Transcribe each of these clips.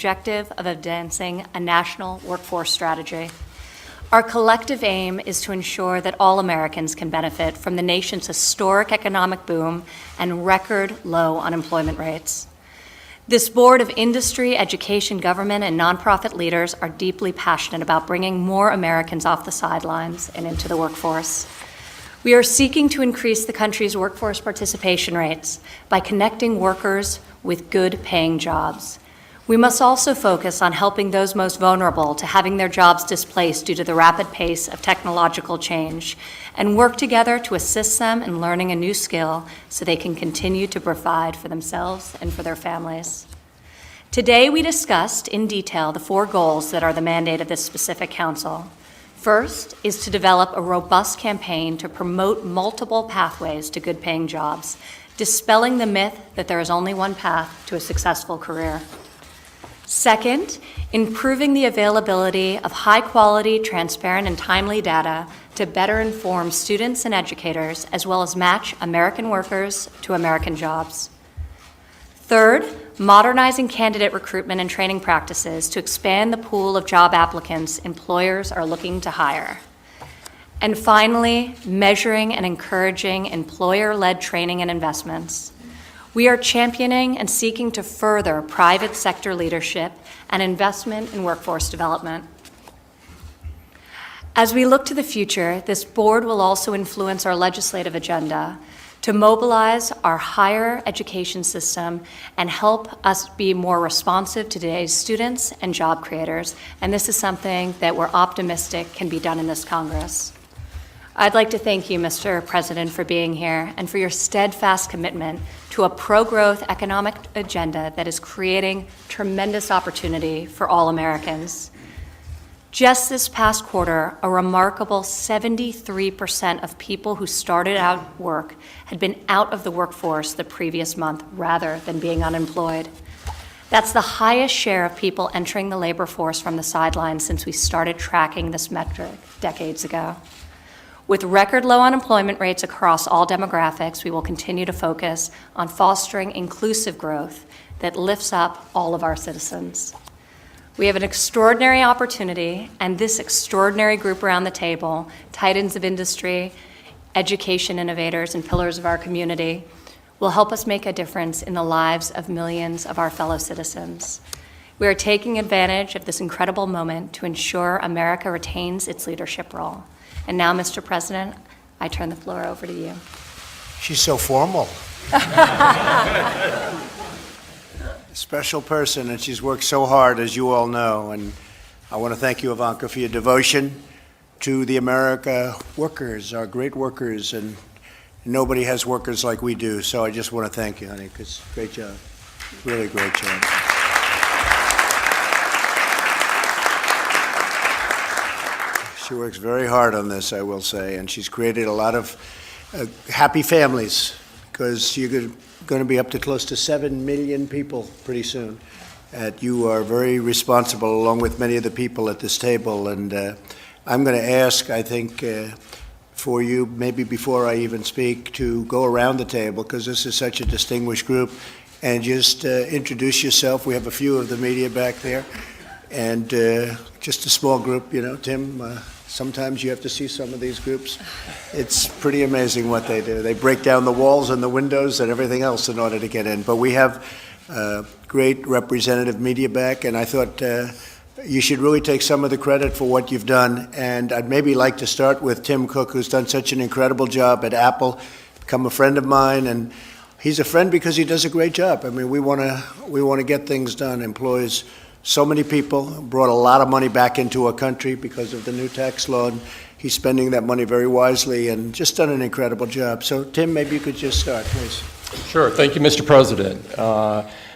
objective of advancing a national workforce strategy. Our collective aim is to ensure that all Americans can benefit from the nation's historic economic boom and record low unemployment rates. This board of industry, education, government, and nonprofit leaders are deeply passionate about bringing more Americans off the sidelines and into the workforce. We are seeking to increase the country's workforce participation rates by connecting workers with good-paying jobs. We must also focus on helping those most vulnerable to having their jobs displaced due to the rapid pace of technological change, and work together to assist them in learning a new skill so they can continue to provide for themselves and for their families. Today, we discussed in detail the 4 goals that are the mandate of this specific council. First is to develop a robust campaign to promote multiple pathways to good-paying jobs, dispelling the myth that there is only one path to a successful career. Second, improving the availability of high-quality, transparent, and timely data to better inform students and educators, as well as match American workers to American jobs. Third, modernizing candidate recruitment and training practices to expand the pool of job applicants employers are looking to hire. And finally, measuring and encouraging employer-led training and investments. We are championing and seeking to further private sector leadership and investment in workforce development. As we look to the future, this board will also influence our legislative agenda to mobilize our higher education system and help us be more responsive to today's students and job creators. And this is something that we're optimistic can be done in this Congress. I'd like to thank you, Mr. President, for being here and for your steadfast commitment to a pro-growth economic agenda that is creating tremendous opportunity for all Americans. Just this past quarter, a remarkable 73% of people who started out work had been out of the workforce the previous month rather than being unemployed. That's the highest share of people entering the labor force from the sidelines since we started tracking this metric decades ago. With record low unemployment rates across all demographics, we will continue to focus on fostering inclusive growth that lifts up all of our citizens. We have an extraordinary opportunity, and this extraordinary group around the table, titans of industry, education innovators, and pillars of our community, will help us make a difference in the lives of millions of our fellow citizens. We are taking advantage of this incredible moment to ensure America retains its leadership role. And now, Mr. President, I turn the floor over to you. She's so formal. Special person, and she's worked so hard, as you all know. And I want to thank you, Ivanka, for your devotion to the America workers, our great workers, and nobody has workers like we do. So I just want to thank you, honey, because great job. Really great job. She works very hard on this, I will say, and she's created a lot of happy families, because you're going to be up to close to 7 million people pretty soon. You are very responsible, along with many of the people at this table, and I'm going to ask, I think, for you, maybe before I even speak, to go around the table, because this is such a distinguished group, and just introduce yourself. We have a few of the media back there, and just a small group, you know, Tim. Sometimes you have to see some of these groups. It's pretty amazing what they do. They break down the walls and the windows and everything else in order to get in. But we have great representative media back, and I thought you should really take some of the credit for what you've done. And I'd maybe like to start with Tim Cook, who's done such an incredible job at Apple, become a friend of mine, and he's a friend because he does a great job. I mean, we want to get things done. Employs so many people, brought a lot of money back into our country because of the new tax law, and he's spending that money very wisely and just done an incredible job. So, Tim, maybe you could just start, please. Sure. Thank you, Mr. President.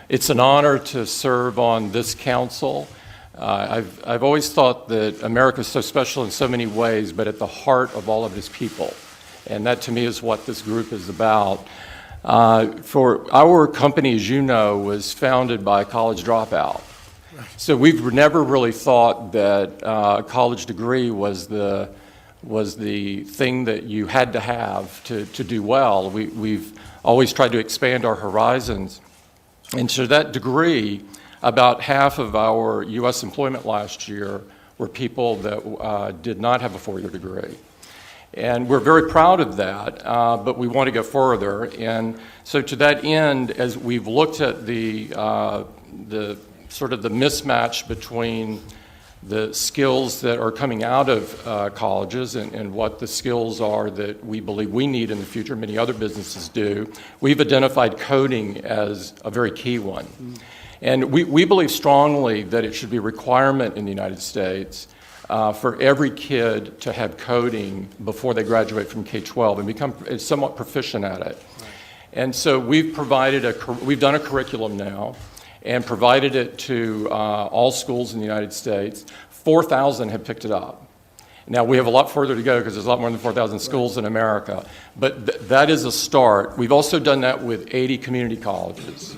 It's an honor to serve on this council. I've always thought that America is so special in so many ways, but at the heart of all of its people. And that, to me, is what this group is about. For our company, as you know, was founded by a college dropout. So we've never really thought that a college degree was the thing that you had to have to do well. We've always tried to expand our horizons. And so that degree About half of our U.S. employment last year were people that did not have a four-year degree. And we're very proud of that, but we want to go further. And so to that end, as we've looked at the sort of the mismatch between the skills that are coming out of colleges and what the skills are that we believe we need in the future, many other businesses do, we've identified coding as a very key one. And we believe strongly that it should be a requirement in the United States for every kid to have coding before they graduate from K-12 and become somewhat proficient at it. Right. And so we've done a curriculum now and provided it to all schools in the United States. 4,000 have picked it up. Now, we have a lot further to go because there's a lot more than 4,000 schools in America, but that is a start. We've also done that with 80 community colleges,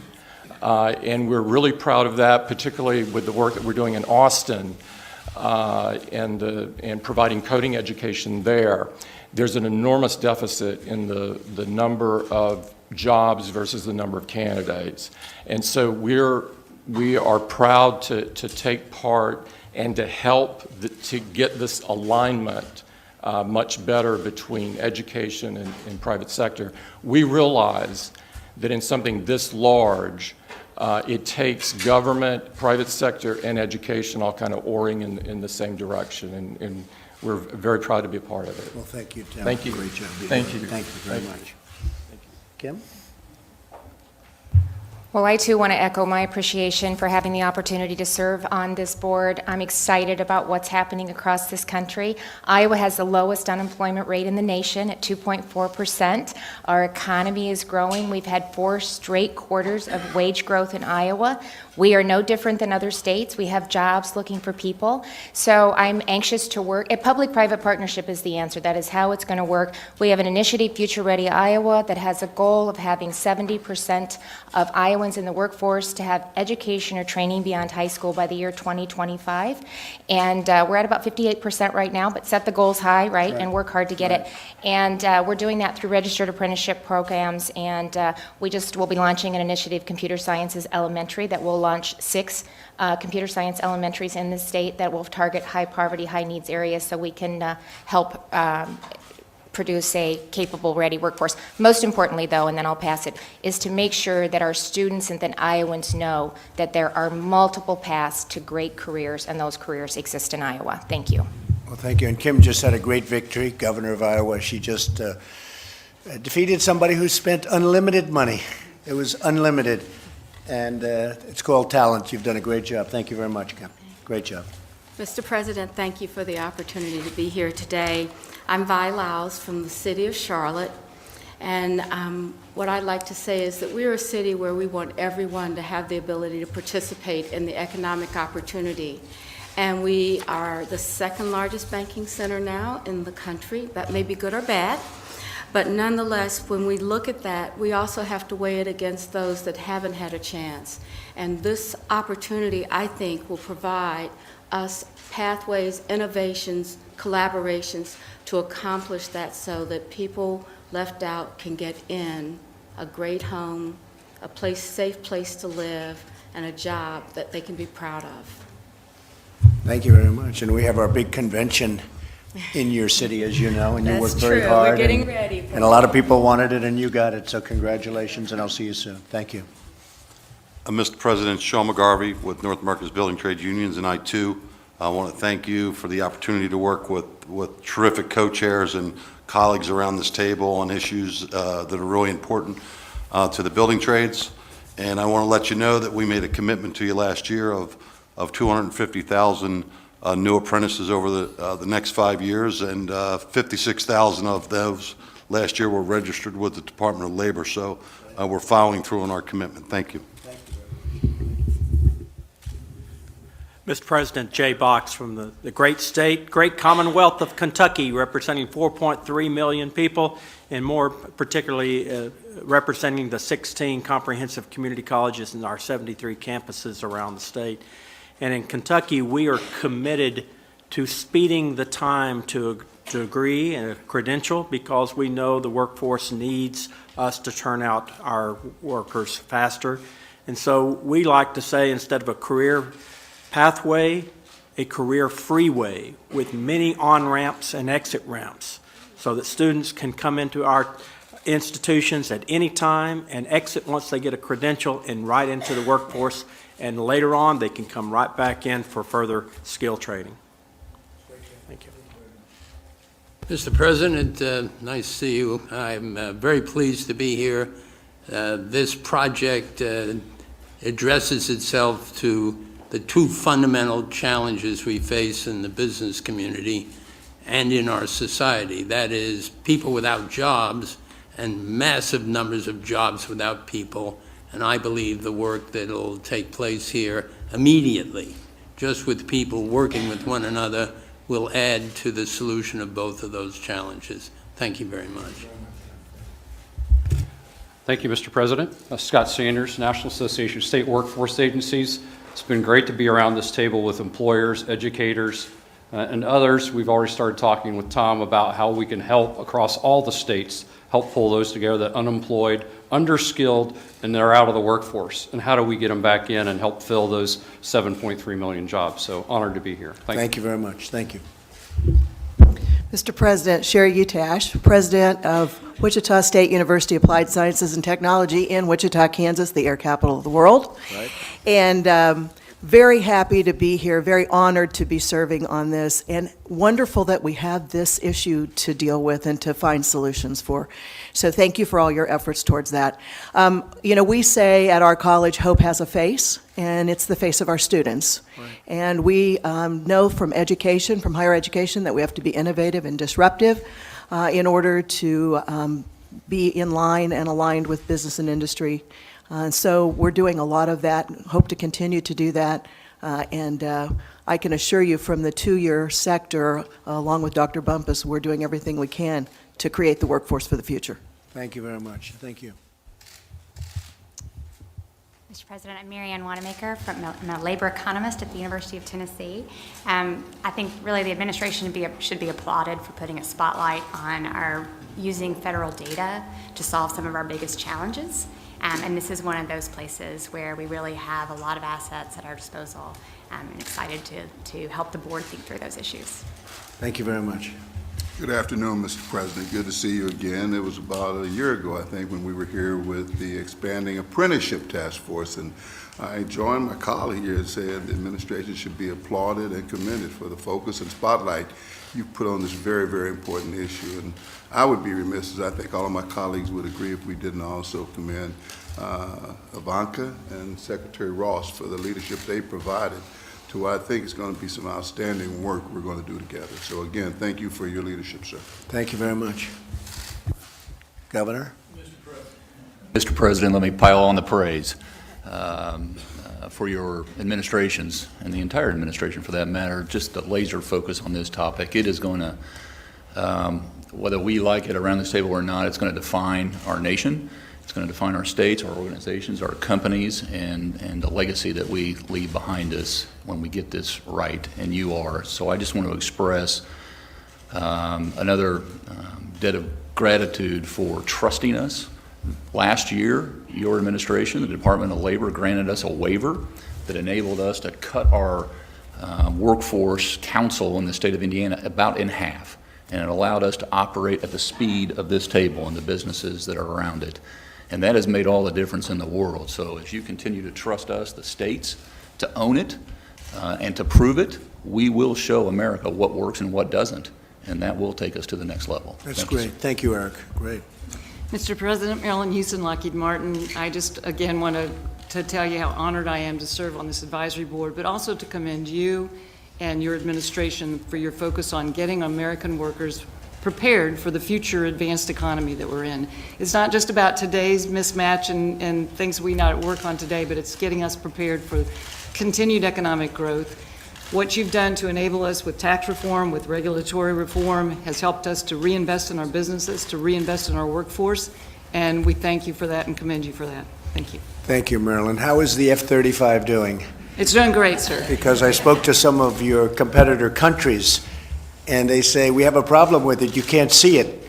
and we're really proud of that, particularly with the work that we're doing in Austin and providing coding education there. There's an enormous deficit in the number of jobs versus the number of candidates. And so we are proud to take part and to help to get this alignment much better between education and private sector. We realize that in something this large, it takes government, private sector, and education all kind of oaring in the same direction, and we're very proud to be a part of it. Well, thank you, Tim. Thank you. Great job. Thank you. Thank you very much. Kim? Well, I too want to echo my appreciation for having the opportunity to serve on this board. I'm excited about what's happening across this country. Iowa has the lowest unemployment rate in the nation at 2.4%. Our economy is growing. We've had 4 straight quarters of wage growth in Iowa. We are no different than other states. We have jobs looking for people. So I'm anxious to work. A public-private partnership is the answer. That is how it's going to work. We have an initiative, Future Ready Iowa, that has a goal of having 70% of Iowans in the workforce to have education or training beyond high school by the year 2025. And we're at about 58% right now, but set the goals high, right, and work hard to get it. And we're doing that through registered apprenticeship programs, and we'll be launching an initiative, Computer Sciences Elementary, that will launch 6 computer science elementaries in the state that will target high poverty, high needs areas so we can help produce a capable, ready workforce. Most importantly, though, and then I'll pass it, is to make sure that our students and then Iowans know that there are multiple paths to great careers, and those careers exist in Iowa. Thank you. Well, thank you. And Kim just had a great victory, governor of Iowa. She just defeated somebody who spent unlimited money. It was unlimited. And it's called talent. You've done a great job. Thank you very much, Kim. Great job. Mr. President, thank you for the opportunity to be here today. I'm Vi Laus from the city of Charlotte, and what I'd like to say is that we're a city where we want everyone to have the ability to participate in the economic opportunity. And we are the 2nd largest banking center now in the country. That may be good or bad. But nonetheless, when we look at that, we also have to weigh it against those that haven't had a chance. And this opportunity, I think, will provide us pathways, innovations, collaborations to accomplish that so that people left out can get in a great home, a safe place to live, and a job that they can be proud of. Thank you very much. And we have our big convention in your city, as you know, and you worked very hard. That's true. We're getting ready for and a lot of people wanted it, and you got it, so congratulations, and I'll see you soon. Thank you. Mr. President, Sean McGarvey with North America's Building Trade Unions, and I, too, want to thank you for the opportunity to work with terrific co-chairs and colleagues around this table on issues that are really important to the building trades. And I want to let you know that we made a commitment to you last year of 250,000 new apprentices over the next 5 years, and 56,000 of those last year were registered with the Department of Labor. So we're following through on our commitment. Thank you. Mr. President, Jay Box from the great state, great Commonwealth of Kentucky, representing 4.3 million people, and more particularly representing the 16 comprehensive community colleges and our 73 campuses around the state. And in Kentucky, we are committed to speeding the time to agree and a credential, because we know the workforce needs us to turn out our workers faster. And so we like to say, instead of a career pathway, a career freeway with many on-ramps and exit ramps, so that students can come into our institutions at any time and exit once they get a credential and right into the workforce, and later on they can come right back in for further skill training. Thank you. Mr. President, nice to see you. I'm very pleased to be here. This project addresses itself to the two fundamental challenges we face in the business community and in our society. That is, people without jobs and massive numbers of jobs without people. And I believe the work that will take place here immediately, just with people working with one another, will add to the solution of both of those challenges. Thank you very much. Thank you, Mr. President. Scott Sanders, National Association of State Workforce Agencies. It's been great to be around this table with employers, educators, and others. We've already started talking with Tom about how we can help across all the states, help pull those together that are unemployed, underskilled, and they're out of the workforce. And how do we get them back in and help fill those 7.3 million jobs? So honored to be here. Thank you very much. Thank you. Mr. President, Sherry Utash, President of Wichita State University Applied Sciences and Technology in Wichita, Kansas, the air capital of the world. Right. And very happy to be here, very honored to be serving on this, and wonderful that we have this issue to deal with and to find solutions for. So thank you for all your efforts towards that. You know, we say at our college, hope has a face, and it's the face of our students. Right. And we know from education, from higher education, that we have to be innovative and disruptive in order to be in line and aligned with business and industry. So we're doing a lot of that, hope to continue to do that. And I can assure you from the two-year sector, along with Dr. Bumpus, we're doing everything we can to create the workforce for the future. Thank you very much. Thank you. Mr. President, I'm Mary Ann Wanamaker. I'm a labor economist at the University of Tennessee. I think really the administration should be applauded for putting a spotlight on our using federal data to solve some of our biggest challenges. And this is one of those places where we really have a lot of assets at our disposal, and excited to help the board think through those issues. Thank you very much. Good afternoon, Mr. President. Good to see you again. It was about a year ago, I think, when we were here with the expanding apprenticeship task force, and I joined my colleague here and said the administration should be applauded and commended for the focus and spotlight you've put on this very, very important issue. And I would be remiss, as I think all of my colleagues would agree, if we didn't also commend Ivanka and Secretary Ross for the leadership they provided to what I think is going to be some outstanding work we're going to do together. So again, thank you for your leadership, sir. Thank you very much. Governor? Mr. President, let me pile on the praise for your administrations and the entire administration for that matter, just the laser focus on this topic. It is going to, whether we like it around this table or not, it's going to define our nation. It's going to define our states, our organizations, our companies, and the legacy that we leave behind us when we get this right, and you are. So I just want to express another debt of gratitude for trusting us. Last year, your administration, the Department of Labor, granted us a waiver that enabled us to cut our workforce council in the state of Indiana about in half, and it allowed us to operate at the speed of this table and the businesses that are around it. And that has made all the difference in the world. So as you continue to trust us, the states, to own it and to prove it, we will show America what works and what doesn't, and that will take us to the next level. That's great. Thank you, Eric. Great. Mr. President, Marilyn Houston, Lockheed Martin, I just again want to tell you how honored I am to serve on this advisory board, but also to commend you and your administration for your focus on getting American workers prepared for the future advanced economy that we're in. It's not just about today's mismatch and things we not work on today, but it's getting us prepared for continued economic growth. What you've done to enable us with tax reform, with regulatory reform, has helped us to reinvest in our businesses, to reinvest in our workforce, and we thank you for that and commend you for that. Thank you. Thank you, Marilyn. How is the F-35 doing? It's doing great, sir. Because I spoke to some of your competitor countries, and they say, we have a problem with it, you can't see it.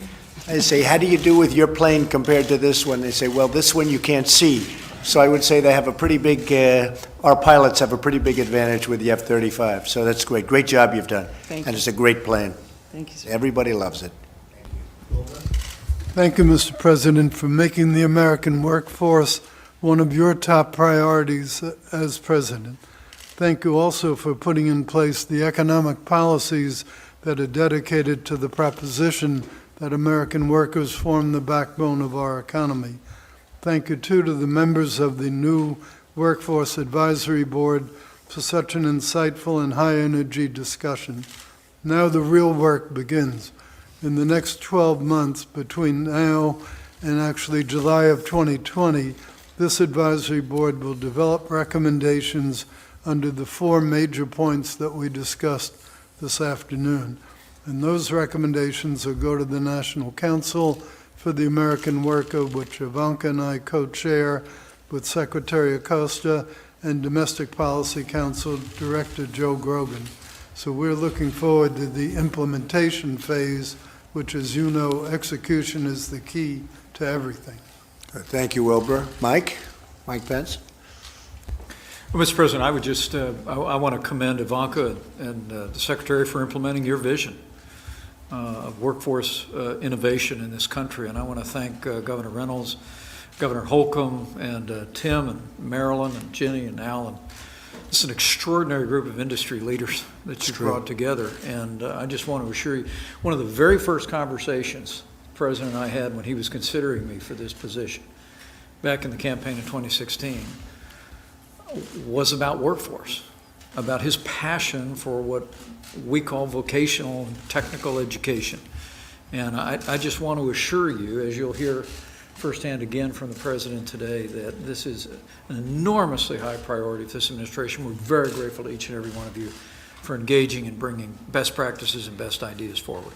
I say, how do you do with your plane compared to this one? They say, well, this one you can't see. So I would say they have a pretty big, our pilots have a pretty big advantage with the F-35. So that's great. Great job you've done. Thank And you. it's a great plane. Thank you, sir. Everybody loves it. Thank you, Mr. President, for making the American workforce one of your top priorities as president. Thank you also for putting in place the economic policies that are dedicated to the proposition that American workers form the backbone of our economy. Thank you, too, to the members of the new Workforce Advisory Board for such an insightful and high-energy discussion. Now the real work begins. In the next 12 months, between now and actually July of 2020, this advisory board will develop recommendations under the 4 major points that we discussed this afternoon. And those recommendations will go to the National Council for the American Worker, which Ivanka and I co-chair with Secretary Acosta, and Domestic Policy Council Director Joe Grogan. So we're looking forward to the implementation phase, which, as you know, execution is the key to everything. Thank you, Wilbur. Mike Pence. Well, Mr. President, I would just, I want to commend Ivanka and the Secretary for implementing your vision of workforce innovation in this country. And I want to thank Governor Reynolds, Governor Holcomb, and Tim, and Marilyn, and Jenny, and Alan. It's an extraordinary group of industry leaders that you brought together. And I just want to assure you, one of the very first conversations the President and I had when he was considering me for this position back in the campaign in 2016 was about workforce, about his passion for what we call vocational and technical education. And I just want to assure you, as you'll hear firsthand again from the President today, that this is an enormously high priority of this administration. We're very grateful to each and every one of you for engaging and bringing best practices and best ideas forward.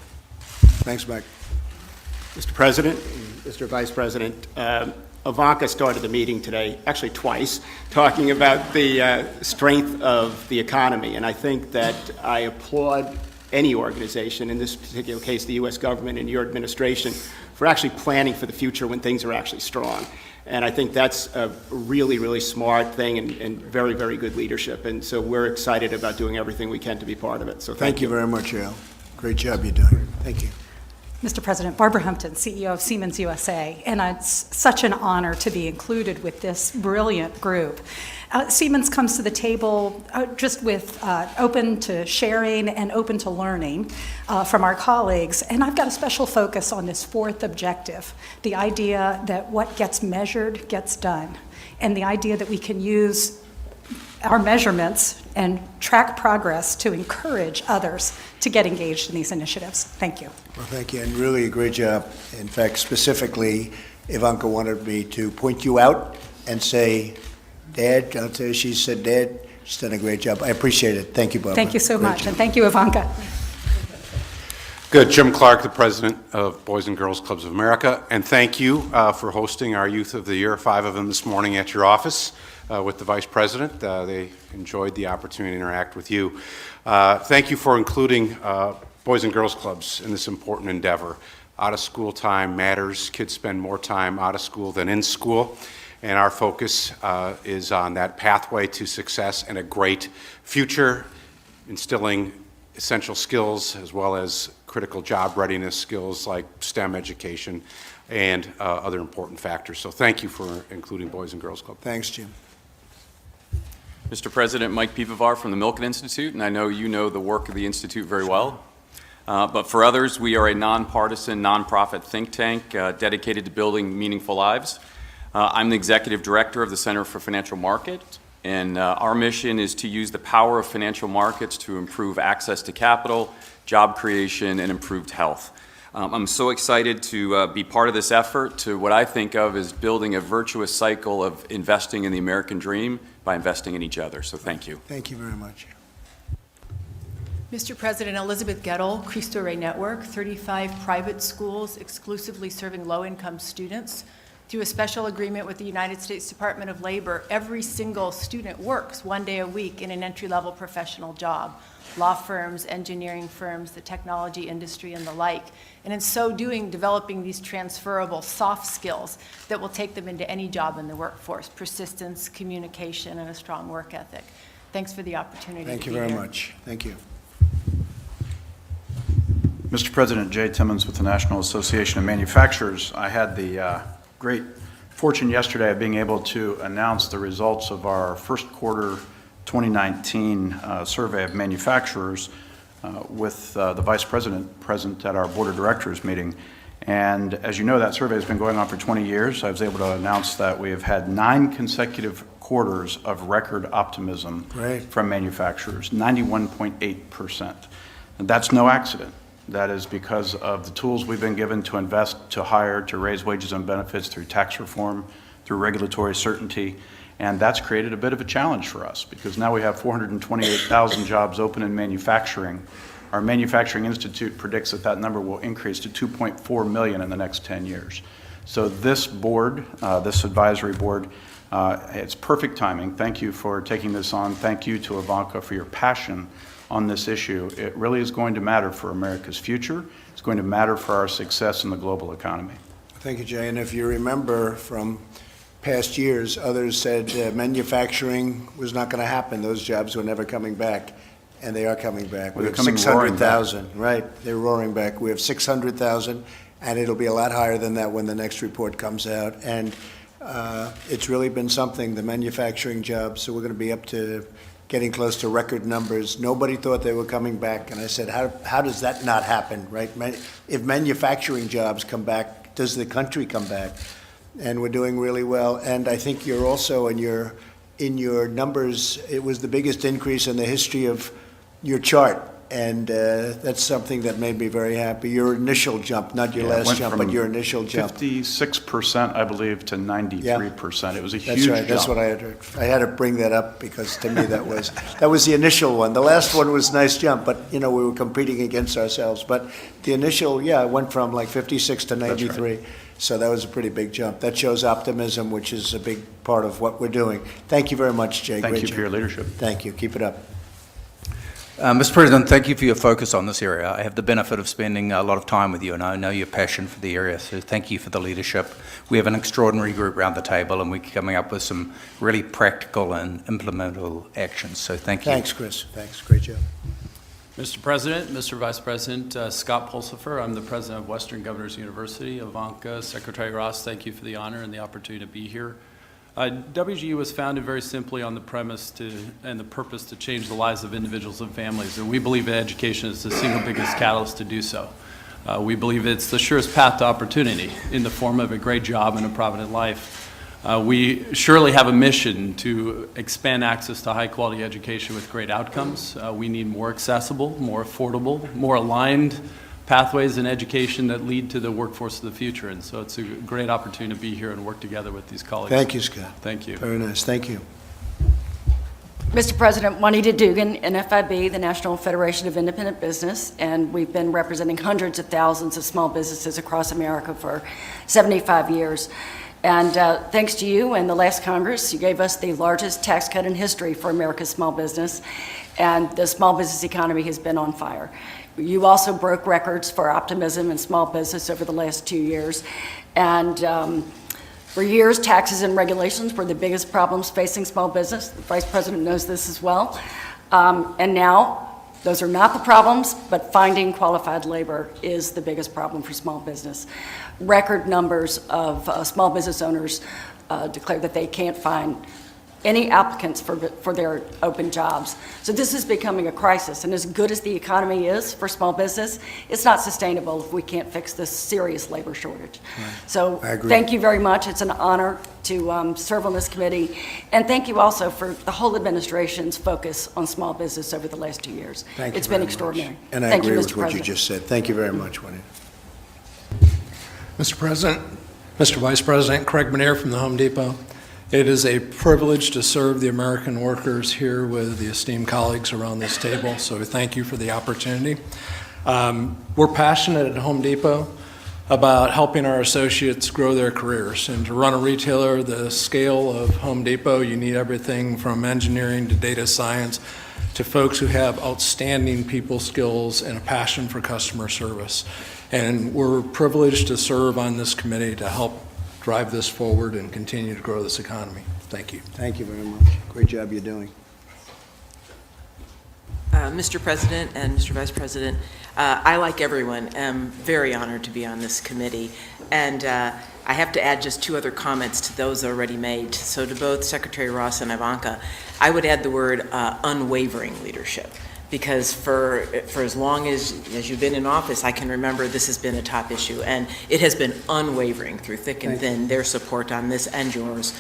Thanks, Mike. Mr. President, Mr. Vice President, Ivanka started the meeting today, actually twice, talking about the strength of the economy. And I think that I applaud any organization, in this particular case the U.S. government and your administration, for actually planning for the future when things are actually strong. And I think that's a really, really smart thing and very, very good leadership. And so we're excited about doing everything we can to be part of it. So thank you very much, Al. Great job you're doing. Thank you. Mr. President, Barbara Humpton, CEO of Siemens USA, and it's such an honor to be included with this brilliant group. Siemens comes to the table just with open to sharing and open to learning from our colleagues, and I've got a special focus on this 4th objective, the idea that what gets measured gets done, and the idea that we can use our measurements and track progress to encourage others to get engaged in these initiatives. Thank you. Well, thank you, and really a great job. In fact, specifically, Ivanka wanted me to point you out and say, Dad, I'll tell you, she said, Dad, she's done a great job. I appreciate it. Thank you, Barbara. Thank you so Great much, job. and thank you, Ivanka. Good. Jim Clark, the President of Boys and Girls Clubs of America, and thank you for hosting our Youth of the Year, 5 of them this morning at your office with the Vice President. They enjoyed the opportunity to interact with you. Thank you for including Boys and Girls Clubs in this important endeavor. Out-of-school time matters. Kids spend more time out of school than in school, and our focus is on that pathway to success and a great future, instilling essential skills as well as critical job readiness skills like STEM education and other important factors. So thank you for including Boys and Girls Club. Thanks, Jim. Mr. President, Mike Pivovar from the Milken Institute, and I know you know the work of the Institute very well. But for others, we are a nonpartisan, nonprofit think tank dedicated to building meaningful lives. I'm the Executive Director of the Center for Financial Markets, and our mission is to use the power of financial markets to improve access to capital, job creation, and improved health. I'm so excited to be part of this effort to what I think of as building a virtuous cycle of investing in the American dream by investing in each other. So thank you. Thank you very much. Mr. President, Elizabeth Gettle, Cristo Rey Network, 35 private schools exclusively serving low-income students, Through a special agreement with the United States Department of Labor, every single student works 1 day a week in an entry-level professional job, law firms, engineering firms, the technology industry, and the like. And in so doing, developing these transferable soft skills that will take them into any job in the workforce: persistence, communication, and a strong work ethic. Thanks for the opportunity. Thank you very much. Thank you. Mr. President, Jay Timmons with the National Association of Manufacturers. I had the great fortune yesterday of being able to announce the results of our first quarter 2019 survey of manufacturers with the Vice President present at our Board of Directors meeting. And as you know, that survey has been going on for 20 years. I was able to announce that we have had 9 consecutive quarters of record optimism from manufacturers, 91.8%. And that's no accident. That is because of the tools we've been given to invest, to hire, to raise wages and benefits through tax reform, through regulatory certainty. And that's created a bit of a challenge for us because now we have 428,000 jobs open in manufacturing. Our Manufacturing Institute predicts that that number will increase to 2.4 million in the next 10 years. So this board, this advisory board, it's perfect timing. Thank you for taking this on. Thank you to Ivanka for your passion on this issue. It really is going to matter for America's future. It's going to matter for our success in the global economy. Thank you, Jay. And if you remember from past years, others said manufacturing was not going to happen. Those jobs were never coming back, and they are coming back. Well, we have 600,000, right? They're roaring back. We have 600,000, and it'll be a lot higher than that when the next report comes out. And it's really been something, the manufacturing jobs. So we're going to be up to getting close to record numbers. Nobody thought they were coming back, and I said, how does that not happen, right? If manufacturing jobs come back, does the country come back? And we're doing really well. And I think you're also, in your numbers, it was the biggest increase in the history of your chart. And that's something that made me very happy. Your initial jump, not your last jump, but your initial jump. 56%, I believe, to 93%. It was a huge That's right. jump. That's what I had heard. I had to bring that up because to me that was the initial one. The last one was a nice jump, but we were competing against ourselves. But the initial, it went from like 56 to 93. Right. So that was a pretty big jump. That shows optimism, which is a big part of what we're doing. Thank you very much, Jay. Thank Great you job. for your leadership. Thank you. Keep it up. Mr. President, thank you for your focus on this area. I have the benefit of spending a lot of time with you, and I know your passion for the area, so thank you for the leadership. We have an extraordinary group around the table, and we're coming up with some really practical and implementable actions, so thank you. Thanks, Chris. Thanks. Great job. Mr. President, Mr. Vice President, Scott Pulsifer, I'm the president of Western Governors University. Ivanka, Secretary Ross, thank you for the honor and the opportunity to be here. WGU was founded very simply on the premise and the purpose to change the lives of individuals and families, and we believe that education is the single biggest catalyst to do so. We believe it's the surest path to opportunity in the form of a great job and a provident life. We surely have a mission to expand access to high-quality education with great outcomes. We need more accessible, more affordable, more aligned pathways in education that lead to the workforce of the future. And so it's a great opportunity to be here and work together with these colleagues. Thank you, Scott. Thank you. Very nice. Thank you. Mr. President, Juanita Dugan, NFIB, the National Federation of Independent Business, and we've been representing hundreds of thousands of small businesses across America for 75 years. And thanks to you and the last Congress, you gave us the largest tax cut in history for America's small business, and the small business economy has been on fire. You also broke records for optimism in small business over the last 2 years. And for years, taxes and regulations were the biggest problems facing small business. The Vice President knows this as well. And now, those are not the problems, but finding qualified labor is the biggest problem for small business. Record numbers of small business owners declare that they can't find any applicants for their open jobs. So this is becoming a crisis, and as good as the economy is for small business, it's not sustainable if we can't fix this serious labor shortage. Right. So thank you very much. It's an honor to serve on this committee, and thank you also for the whole administration's focus on small business over the last 2 years. Thank you. It's been extraordinary. And I agree with what you just said. Thank you very much, Juanita. Mr. President, Mr. Vice President, Craig Manier from the Home Depot. It is a privilege to serve the American workers here with the esteemed colleagues around this table, so thank you for the opportunity. We're passionate at Home Depot about helping our associates grow their careers. And to run a retailer the scale of Home Depot, you need everything from engineering to data science to folks who have outstanding people skills and a passion for customer service. And we're privileged to serve on this committee to help drive this forward and continue to grow this economy. Thank you. Thank you very much. Great job you're doing. Mr. President and Mr. Vice President, I, like everyone, am very honored to be on this committee. And I have to add just two other comments to those already made. So to both Secretary Ross and Ivanka, I would add the word unwavering leadership. Because for as long as you've been in office, I can remember this has been a top issue. And it has been unwavering through thick and thin, their support on this and yours.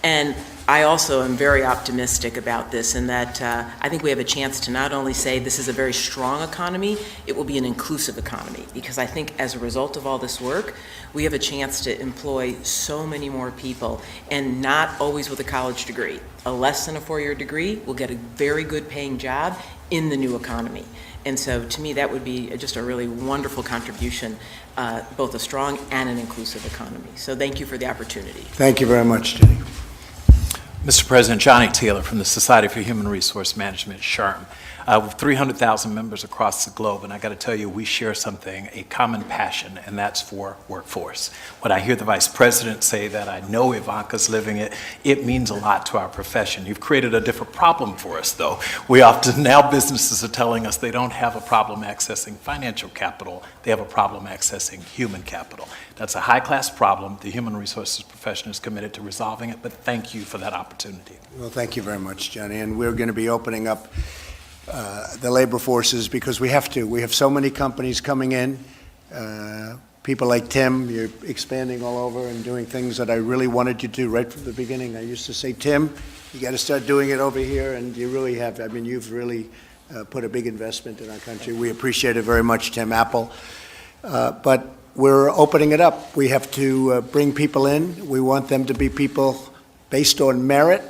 And I also am very optimistic about this in that I think we have a chance to not only say this is a very strong economy, it will be an inclusive economy. Because I think as a result of all this work, we have a chance to employ so many more people, and not always with a college degree. A less than a four-year degree will get a very good paying job in the new economy. And so to me, that would be just a really wonderful contribution, both a strong and an inclusive economy. So thank you for the opportunity. Thank you very much, Jenny. Mr. President, Johnny Taylor from the Society for Human Resource Management, SHRM. With 300,000 members across the globe, and I got to tell you, we share something, a common passion, and that's for workforce. When I hear the Vice President say that, I know Ivanka's living it, it means a lot to our profession. You've created a different problem for us, though. We often, now businesses are telling us they don't have a problem accessing financial capital, they have a problem accessing human capital. That's a high-class problem. The human resources profession is committed to resolving it, but thank you for that opportunity. Well, thank you very much, Johnny. And we're going to be opening up the labor forces because we have to. We have so many companies coming in. People like Tim, you're expanding all over and doing things that I really wanted you to do right from the beginning. I used to say, Tim, you got to start doing it over here, and you really have. I mean, you've really put a big investment in our country. We appreciate it very much, Tim Apple. But we're opening it up. We have to bring people in. We want them to be people based on merit,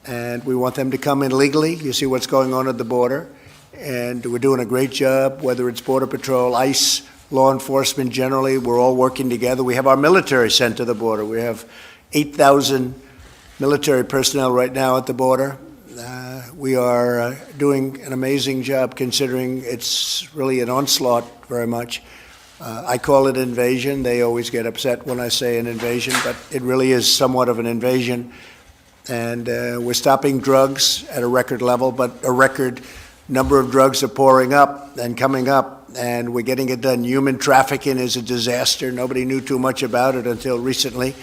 and we want them to come in legally. You see what's going on at the border, and we're doing a great job, whether it's Border Patrol, ICE, law enforcement generally. We're all working together. We have our military sent to the border. We have 8,000 military personnel right now at the border. We are doing an amazing job considering it's really an onslaught very much. I call it invasion. They always get upset when I say an invasion, but it really is somewhat of an invasion. And we're stopping drugs at a record level, but a record number of drugs are pouring up and coming up, and we're getting it done. Human trafficking is a disaster. Nobody knew too much about it until recently.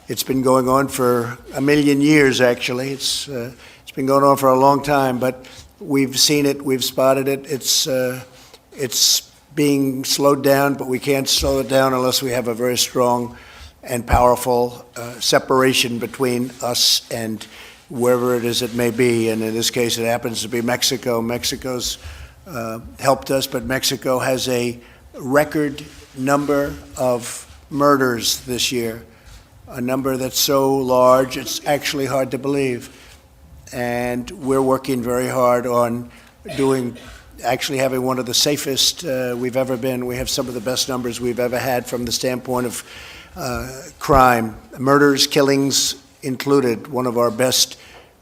It's been going on for a million years, actually. It's been going on for a long time, but we've seen it, we've spotted it. It's being slowed down, but we can't slow it down unless we have a very strong and powerful separation between us and wherever it is it may be. And in this case, it happens to be Mexico. Mexico's helped us, but Mexico has a record number of murders this year, a number that's so large it's actually hard to believe. And we're working very hard on actually having one of the safest we've ever been. We have some of the best numbers we've ever had from the standpoint of crime, murders, killings included. One of our best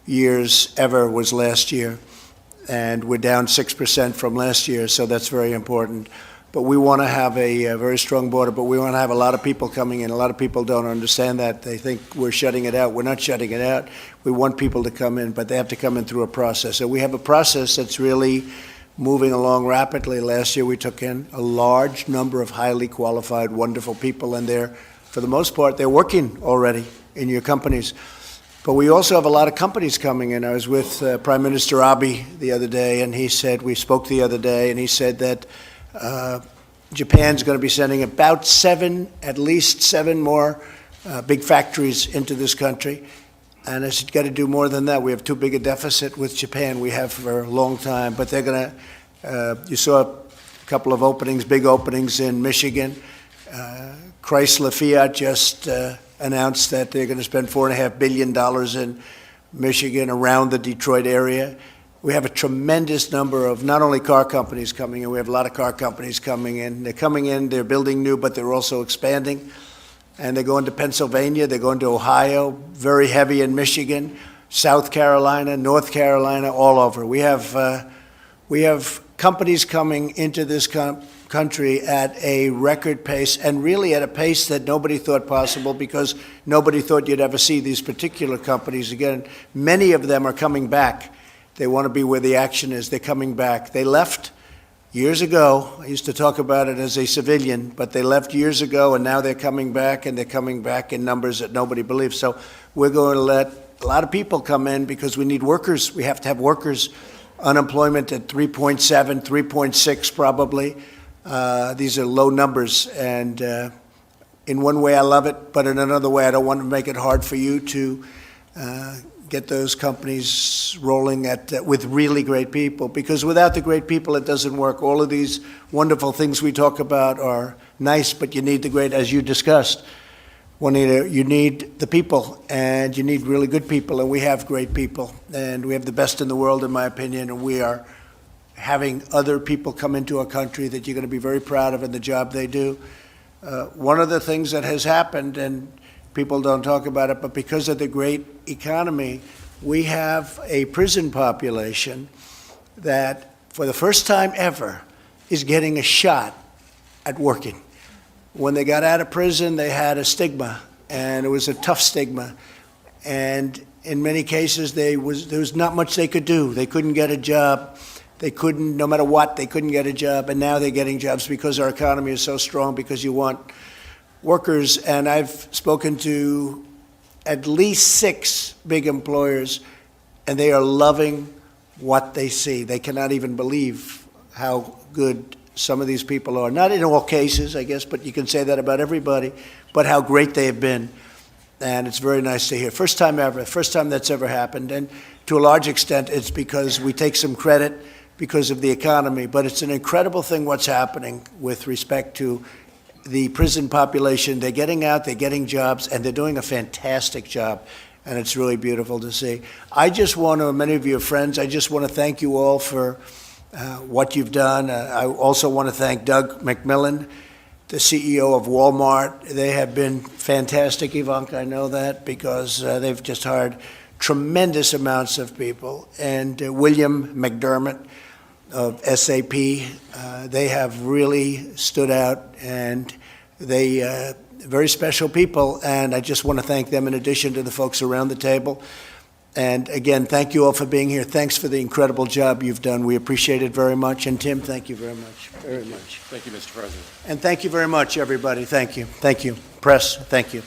years ever was last year, and we're down 6% from last year, so that's very important. But we want to have a very strong border, but we want to have a lot of people coming in. A lot of people don't understand that. They think we're shutting it out. We're not shutting it out. We want people to come in, but they have to come in through a process. So we have a process that's really moving along rapidly. Last year we took in a large number of highly qualified, wonderful people, and for the most part, they're working already in your companies. But we also have a lot of companies coming in. I was with Prime Minister Abe the other day, and we spoke the other day, and he said that Japan's going to be sending about at least seven more big factories into this country. And I said, got to do more than that. We have too big a deficit with Japan. We have for a long time. But they're going to, you saw a couple of openings, big openings in Michigan. Chrysler Fiat just announced that they're going to spend $4.5 billion in Michigan around the Detroit area. We have a tremendous number of not only car companies coming in, we have a lot of car companies coming in. They're coming in, they're building new, but they're also expanding. And they're going to Pennsylvania, they're going to Ohio, very heavy in Michigan, South Carolina, North Carolina, all over. We have companies coming into this country at a record pace, and really at a pace that nobody thought possible, because nobody thought you'd ever see these particular companies again. Many of them are coming back. They want to be where the action is. They're coming back. They left years ago. I used to talk about it as a civilian, but they left years ago, and now they're coming back, and they're coming back in numbers that nobody believes. So we're going to let a lot of people come in because we need workers. We have to have workers. Unemployment at 3.7, 3.6 probably. These are low numbers, and in one way I love it, but in another way I don't want to make it hard for you to get those companies rolling with really great people, because without the great people it doesn't work. All of these wonderful things we talk about are nice, but you need the great, as you discussed. Juanita, you need the people, and you need really good people, and we have great people, and we have the best in the world, in my opinion, and we are having other people come into our country that you're going to be very proud of in the job they do. One of the things that has happened, and people don't talk about it, but because of the great economy, we have a prison population that, for the first time ever, is getting a shot at working. When they got out of prison, they had a stigma, and it was a tough stigma. And in many cases, there was not much they could do. They couldn't get a job. They couldn't, no matter what, they couldn't get a job. And now they're getting jobs because our economy is so strong, because you want workers. And I've spoken to at least 6 big employers, and they are loving what they see. They cannot even believe how good some of these people are. Not in all cases, I guess, but you can say that about everybody, but how great they have been. And it's very nice to hear. First time ever, first time that's ever happened. And to a large extent, it's because we take some credit because of the economy, but it's an incredible thing what's happening with respect to the prison population. They're getting out, they're getting jobs, and they're doing a fantastic job. And it's really beautiful to see. I just want to, many of you are friends, I just want to thank you all for what you've done. I also want to thank Doug McMillan, the CEO of Walmart. They have been fantastic, Ivanka, I know that, because they've just hired tremendous amounts of people. And William McDermott of SAP, they have really stood out, and they very special people, and I just want to thank them in addition to the folks around the table. And again, thank you all for being here. Thanks for the incredible job you've done. We appreciate it very much. And Tim, thank you very much, very much. Thank you, Mr. President. And thank you very much, everybody. Thank you. Thank you. Press, thank you.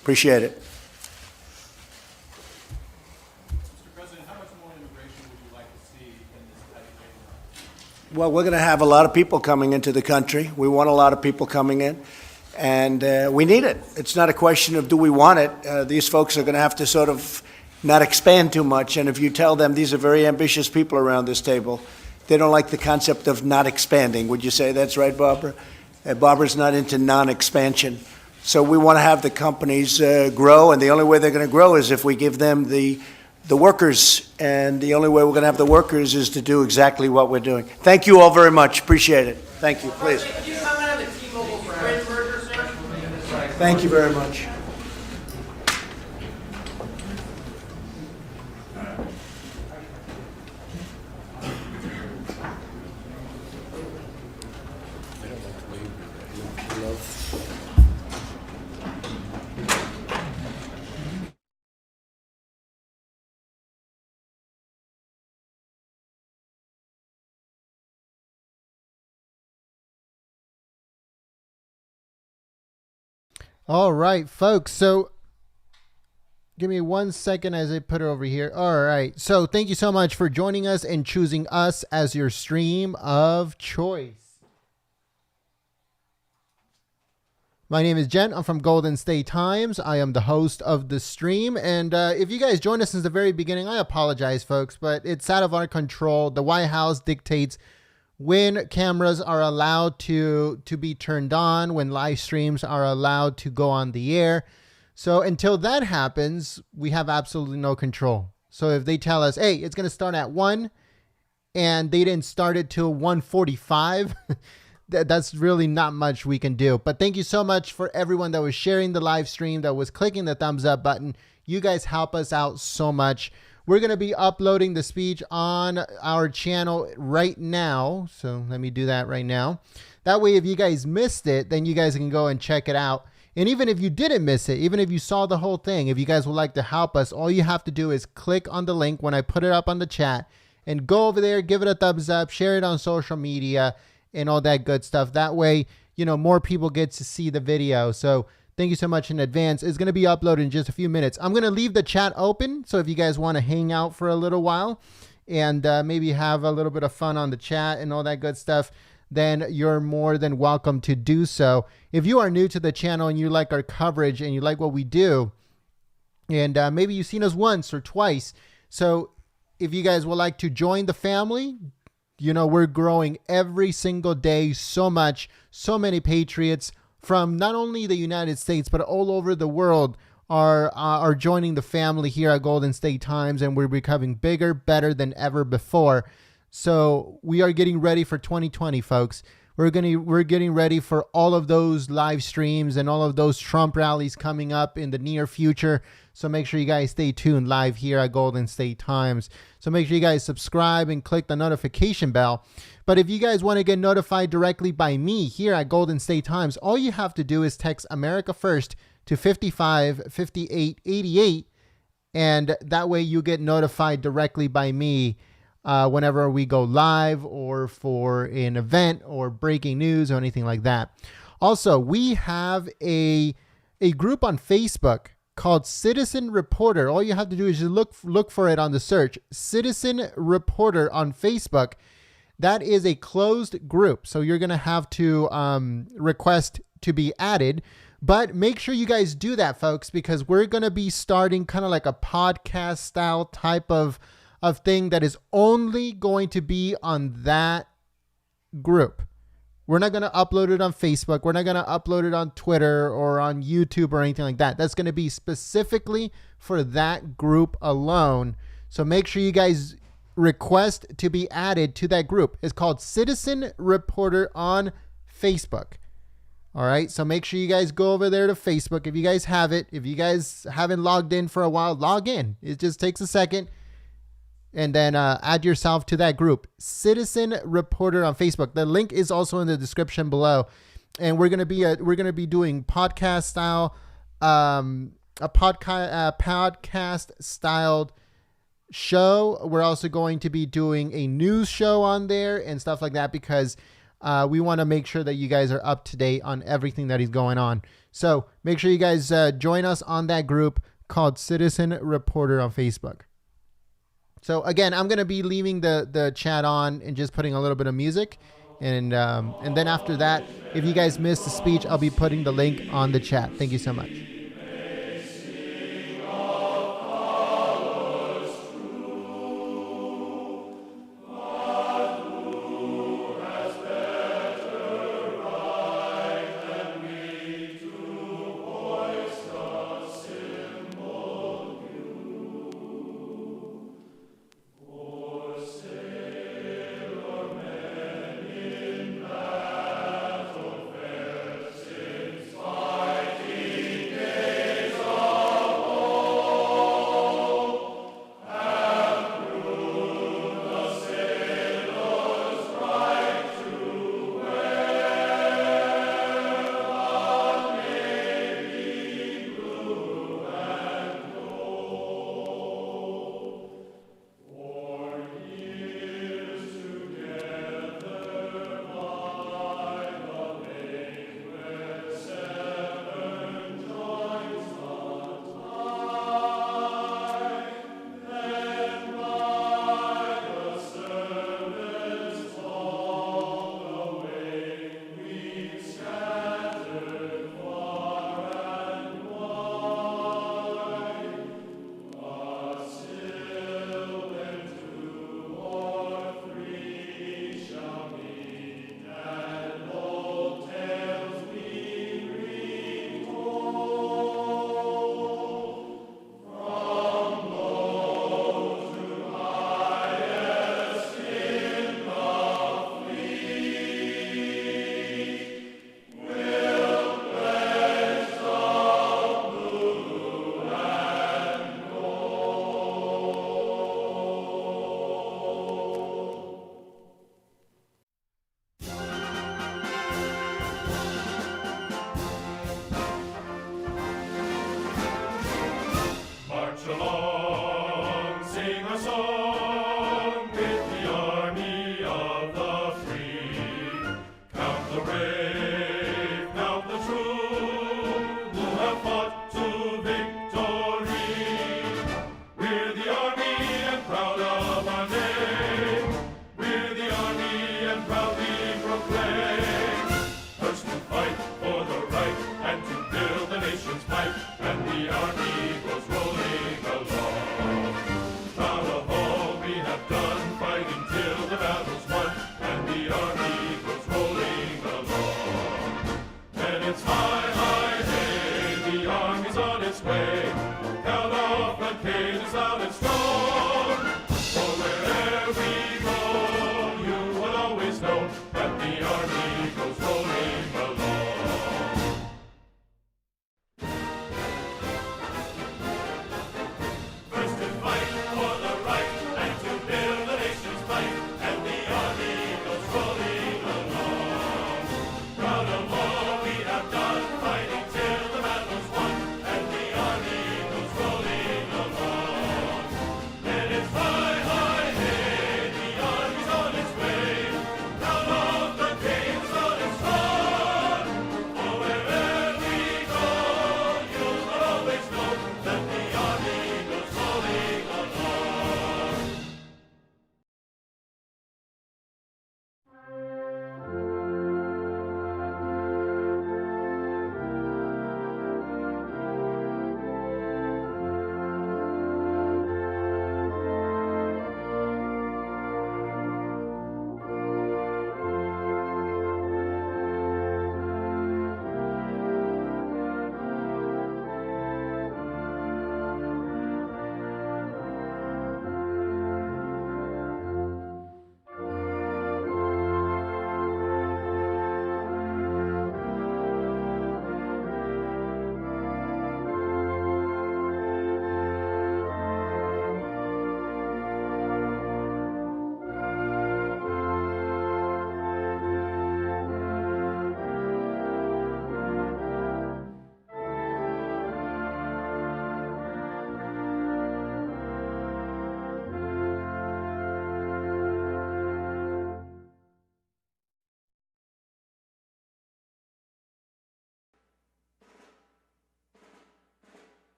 Appreciate it. Mr. President, how much more immigration would you like to see in this dedicated? Well, we're going to have a lot of people coming into the country. We want a lot of people coming in. And we need it. It's not a question of do we want it. These folks are going to have to sort of not expand too much. And if you tell them, these are very ambitious people around this table, they don't like the concept of not expanding. Would you say that's right, Barbara? Barbara's not into non-expansion. So we want to have the companies grow, and the only way they're going to grow is if we give them the workers. And the only way we're going to have the workers is to do exactly what we're doing. Thank you all very much. Appreciate it. Thank you. Please. Thank you very much. All right, folks. So give me 1 second as I put it over here. All right. So thank you so much for joining us and choosing us as your stream of choice. My name is Jen. I'm from Golden State Times. I am the host of the stream. And if you guys joined us since the very beginning, I apologize, folks, but it's out of our control. The White House dictates when cameras are allowed to be turned on, when live streams are allowed to go on the air. So until that happens, we have absolutely no control. So if they tell us, hey, it's going to start at 1 and they didn't start it till 1:45, that's really not much we can do. But thank you so much for everyone that was sharing the live stream, that was clicking the thumbs up button. You guys help us out so much. We're going to be uploading the speech on our channel right now. So let me do that right now. That way, if you guys missed it, then you guys can go and check it out. And even if you didn't miss it, even if you saw the whole thing, if you guys would like to help us, all you have to do is click on the link when I put it up on the chat and go over there, give it a thumbs up, share it on social media and all that good stuff. That way, you know, more people get to see the video. So thank you so much in advance. It's going to be uploaded in just a few minutes. I'm going to leave the chat open. So if you guys want to hang out for a little while and maybe have a little bit of fun on the chat and all that good stuff, then you're more than welcome to do so. If you are new to the channel and you like our coverage and you like what we do, and maybe you've seen us once or twice, so if you guys would like to join the family, you know, we're growing every single day so much. So many Patriots from not only the United States, but all over the world are joining the family here at Golden State Times, and we're becoming bigger, better than ever before. So we are getting ready for 2020, folks. We're getting ready for all of those live streams and all of those Trump rallies coming up in the near future. So make sure you guys stay tuned live here at Golden State Times. So make sure you guys subscribe and click the notification bell. But if you guys want to get notified directly by me here at Golden State Times, all you have to do is text America First to 555888, and that way you get notified directly by me whenever we go live or for an event or breaking news or anything like that. Also, we have a group on Facebook called Citizen Reporter. All you have to do is just look for it on the search. Citizen Reporter on Facebook. That is a closed group, so you're going to have to request to be added. But make sure you guys do that, folks, because we're going to be starting kind of like a podcast style type of thing that is only going to be on that group. We're not going to upload it on Facebook. We're not going to upload it on Twitter or on YouTube or anything like that. That's going to be specifically for that group alone. So make sure you guys request to be added to that group. It's called Citizen Reporter on Facebook. All right. So make sure you guys go over there to Facebook. If you guys have it, if you guys haven't logged in for a while, log in. It just takes a second. And then add yourself to that group, Citizen Reporter on Facebook. The link is also in the description below. And we're gonna be doing podcast style, podcast styled show. We're also going to be doing a news show on there and stuff like that because we want to make sure that you guys are up to date on everything that is going on. So make sure you guys join us on that group called Citizen Reporter on Facebook. So again, I'm going to be leaving the chat on and just putting a little bit of music. And then after that, if you guys missed the speech, I'll be putting the link on the chat. Thank you so much.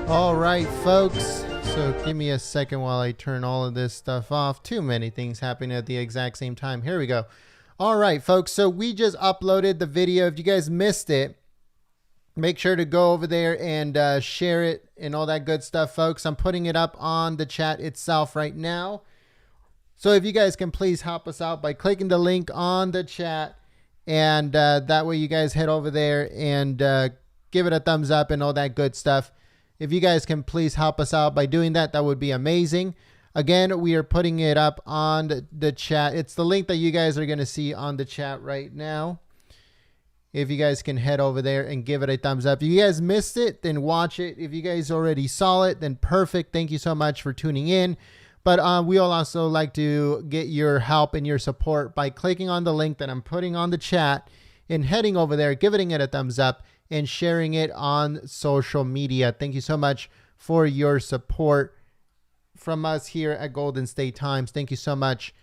All right, folks. So give me a second while I turn all of this stuff off. Too many things happening at the exact same time. Here we go. All right, folks. So we just uploaded the video. If you guys missed it, make sure to go over there and share it and all that good stuff, folks. I'm putting it up on the chat itself right now. So if you guys can please help us out by clicking the link on the chat, and that way you guys head over there and give it a thumbs up and all that good stuff. If you guys can please help us out by doing that, that would be amazing. Again, we are putting it up on the chat. It's the link that you guys are going to see on the chat right now. If you guys can head over there and give it a thumbs up. If you guys missed it, then watch it. If you guys already saw it, then perfect. Thank you so much for tuning in. But we all also like to get your help and your support by clicking on the link that I'm putting on the chat and heading over there, giving it a thumbs up, and sharing it on social media. Thank you so much for your support from us here at Golden State Times. Thank you so much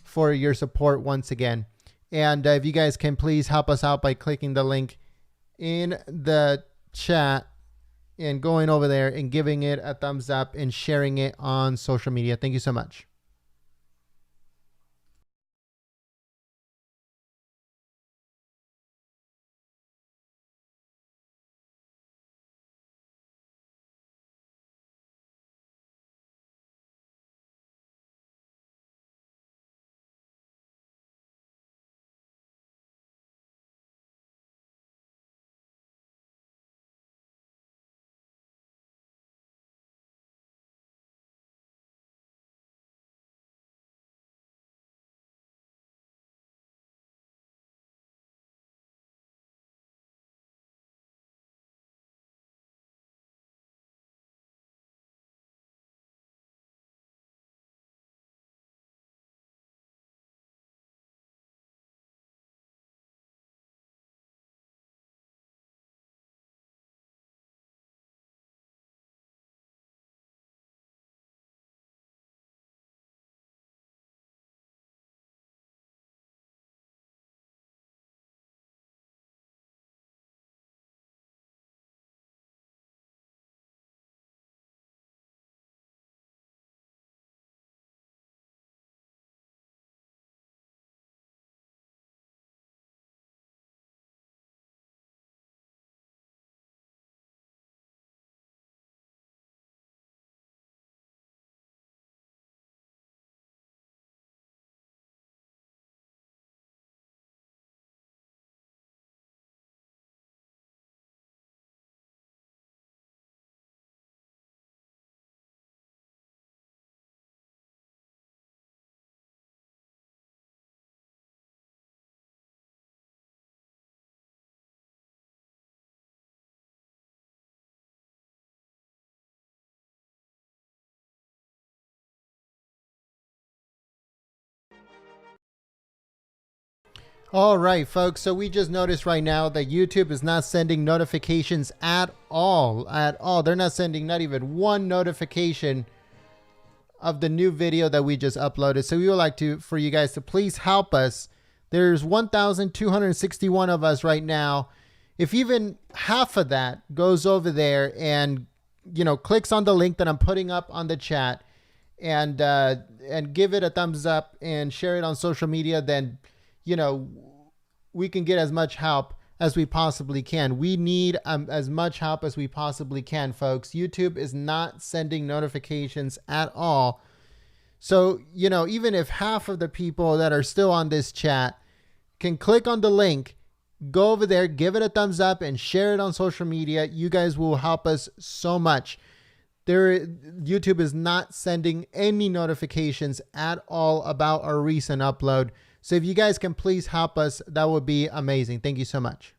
for your support once again. And if you guys can please help us out by clicking the link in the chat and going over there and giving it a thumbs up and sharing it on social media. Thank you so much. All right, folks. So we just noticed right now that YouTube is not sending notifications at all. They're not sending not even one notification of the new video that we just uploaded. So we would like for you guys to please help us. There's 1,261 of us right now. If even half of that goes over there and, clicks on the link that I'm putting up on the chat and give it a thumbs up and share it on social media, then, we can get as much help as we possibly can. We need as much help as we possibly can, folks. YouTube is not sending notifications at all. So, even if half of the people that are still on this chat can click on the link, go over there, give it a thumbs up, and share it on social media, you guys will help us so much. YouTube is not sending any notifications at all about our recent upload. So if you guys can please help us, that would be amazing. Thank you so much.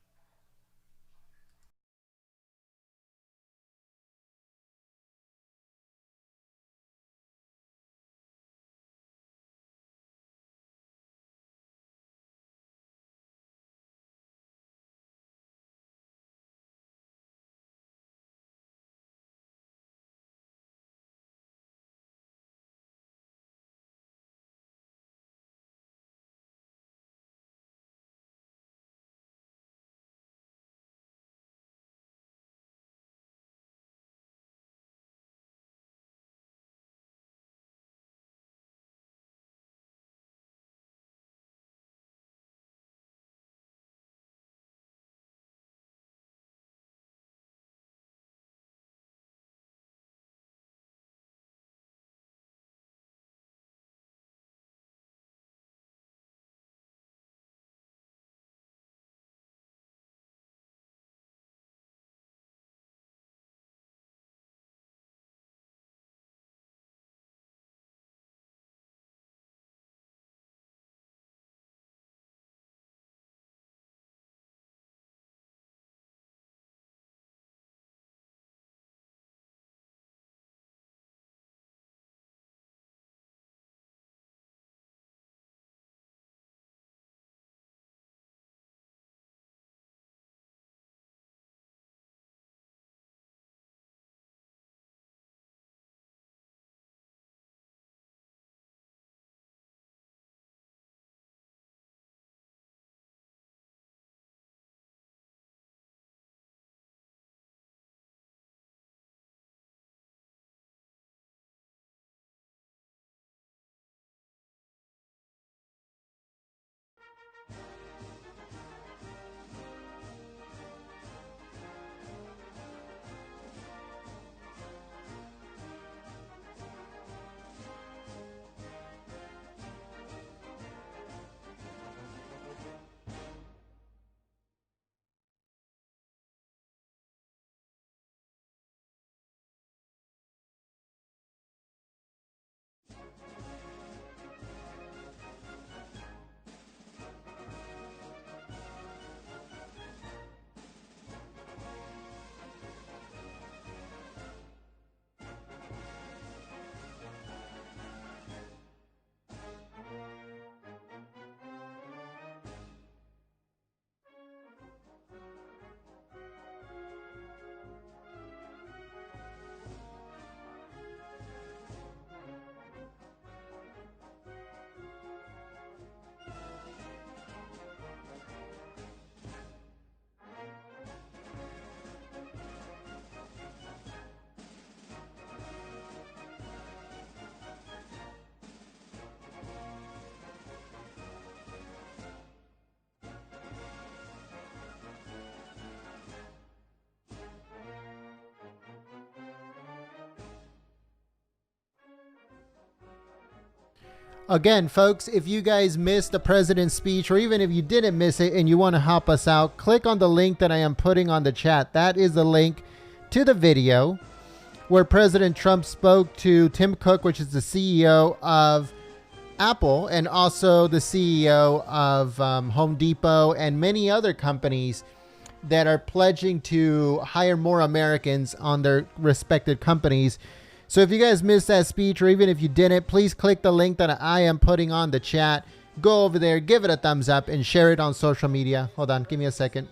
Again, folks, if you guys missed the president's speech, or even if you didn't miss it and you want to help us out, click on the link that I am putting on the chat. That is the link to the video where President Trump spoke to Tim Cook, which is the CEO of Apple, and also the CEO of Home Depot and many other companies that are pledging to hire more Americans on their respected companies. So if you guys missed that speech, or even if you didn't, please click the link that I am putting on the chat. Go over there, give it a thumbs up, and share it on social media. Hold on, give me a second.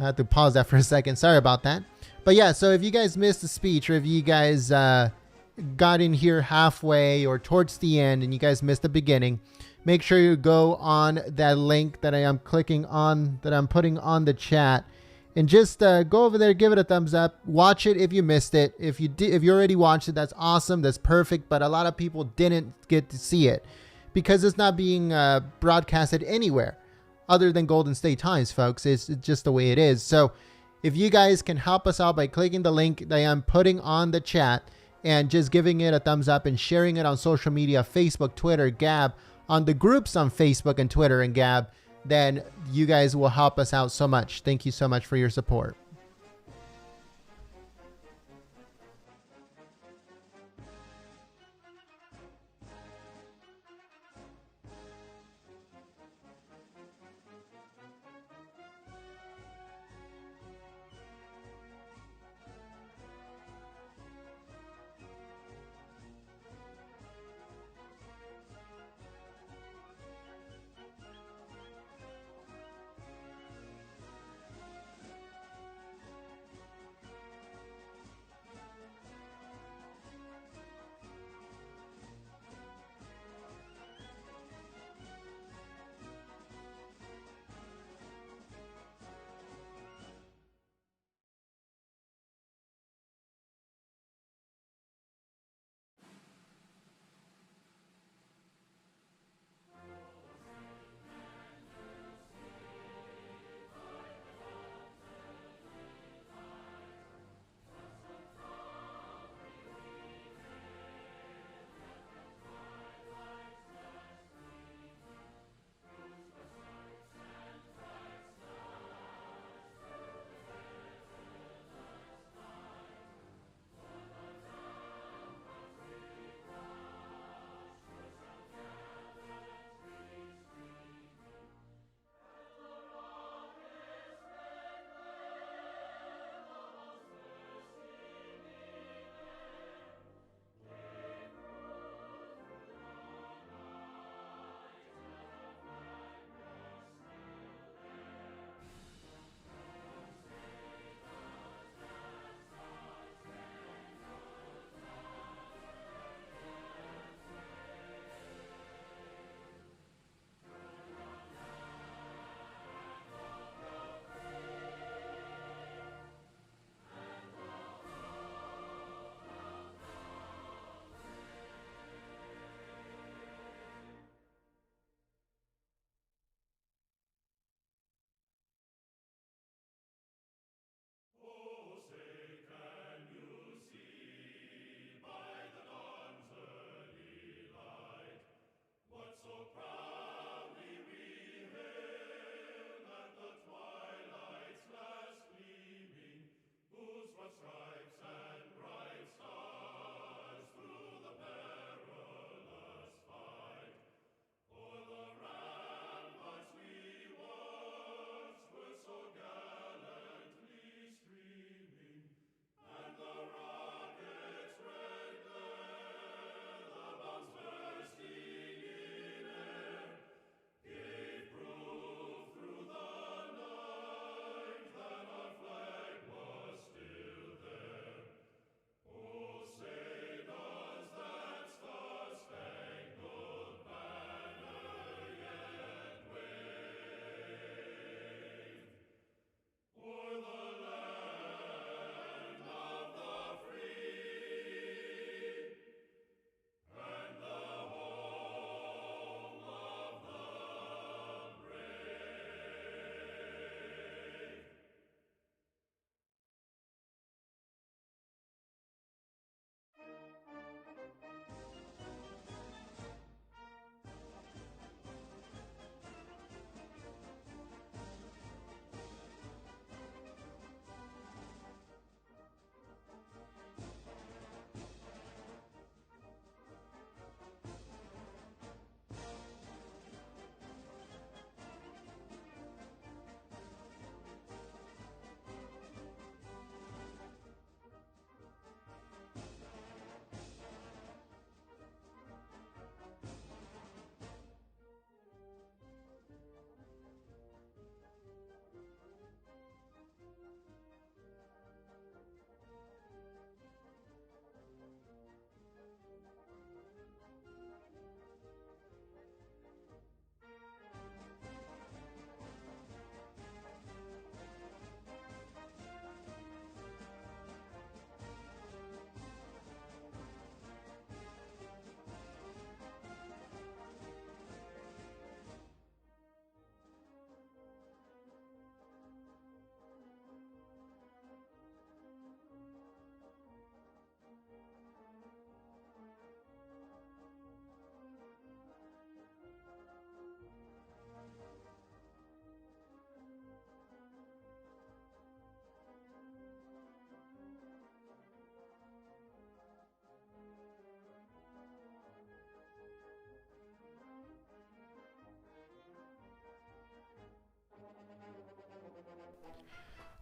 I had to pause that for a second. Sorry about that. But yeah, so if you guys missed the speech, or if you guys got in here halfway or towards the end and you guys missed the beginning, make sure you go on that link that I am clicking on, that I'm putting on the chat. And just go over there, give it a thumbs up. Watch it if you missed it. If you already watched it, that's awesome. That's perfect. But a lot of people didn't get to see it because it's not being broadcasted anywhere other than Golden State Times, folks. It's just the way it is. So if you guys can help us out by clicking the link that I'm putting on the chat and just giving it a thumbs up and sharing it on social media, Facebook, Twitter, Gab, on the groups on Facebook and Twitter and Gab, then you guys will help us out so much. Thank you so much for your support.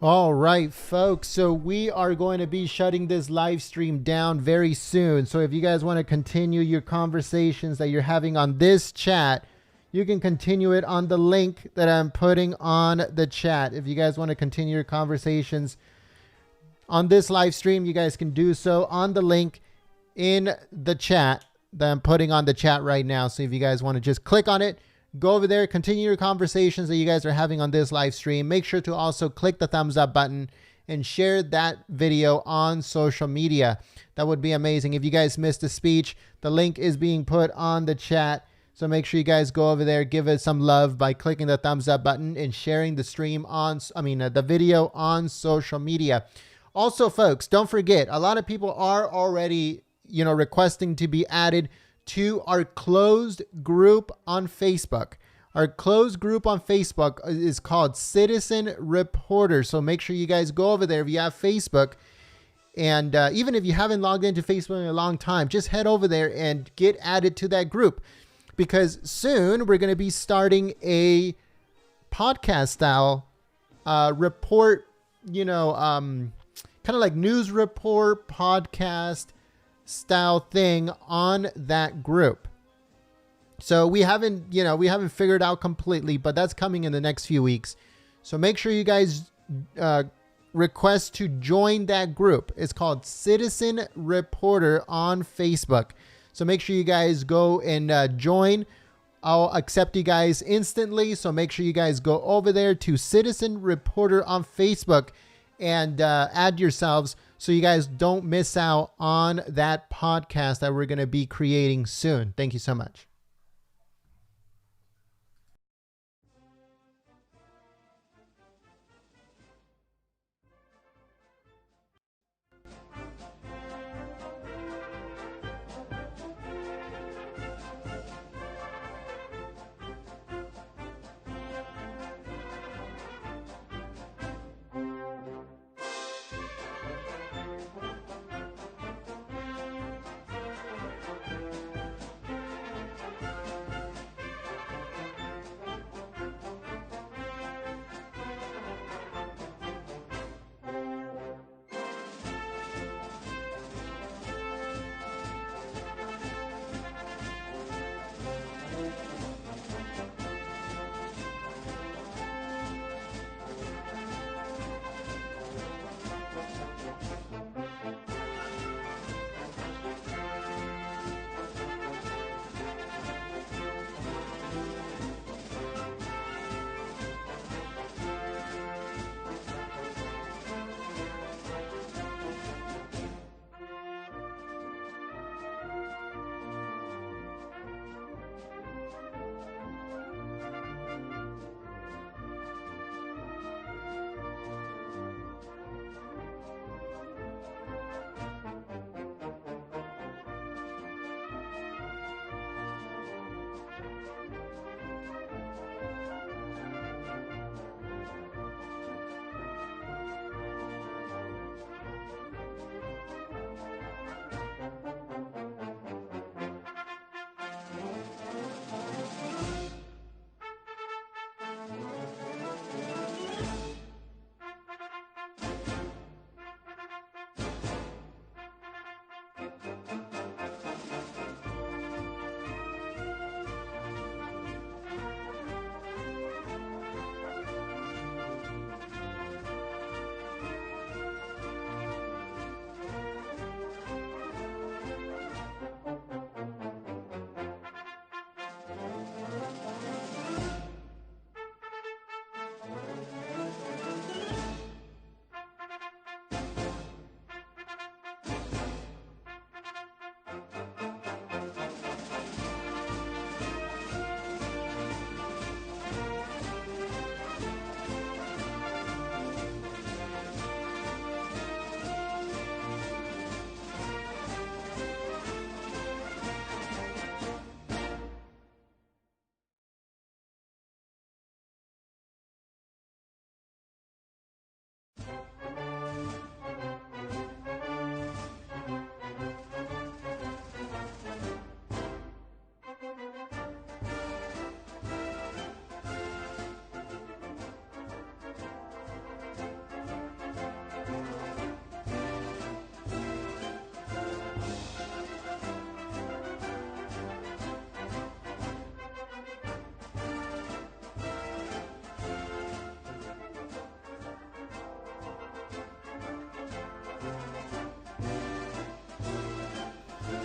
All right, folks. So we are going to be shutting this live stream down very soon. So if you guys want to continue your conversations that you're having on this chat, you can continue it on the link that I'm putting on the chat. If you guys want to continue your conversations on this live stream, you guys can do so on the link in the chat that I'm putting on the chat right now. So if you guys want to just click on it, go over there, continue your conversations that you guys are having on this live stream. Make sure to also click the thumbs up button and share that video on social media. That would be amazing. If you guys missed the speech, the link is being put on the chat. So make sure you guys go over there, give it some love by clicking the thumbs up button and sharing the stream on, the video on social media. Also, folks, don't forget, a lot of people are already, requesting to be added to our closed group on Facebook. Our closed group on Facebook is called Citizen Reporter. So make sure you guys go over there if you have Facebook. And even if you haven't logged into Facebook in a long time, just head over there and get added to that group. Because soon we're going to be starting a podcast style report, kind of like news report podcast style thing on that group. So we haven't figured out completely, but that's coming in the next few weeks. So make sure you guys request to join that group. It's called Citizen Reporter on Facebook. So make sure you guys go and join. I'll accept you guys instantly. So make sure you guys go over there to Citizen Reporter on Facebook and add yourselves so you guys don't miss out on that podcast that we're going to be creating soon. Thank you so much.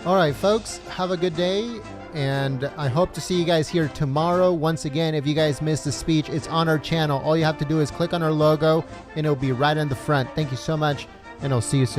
All right, folks, have a good day, and I hope to see you guys here tomorrow. Once again, if you guys missed the speech, it's on our channel. All you have to do is click on our logo, and it'll be right on the front. Thank you so much, and I'll see you soon.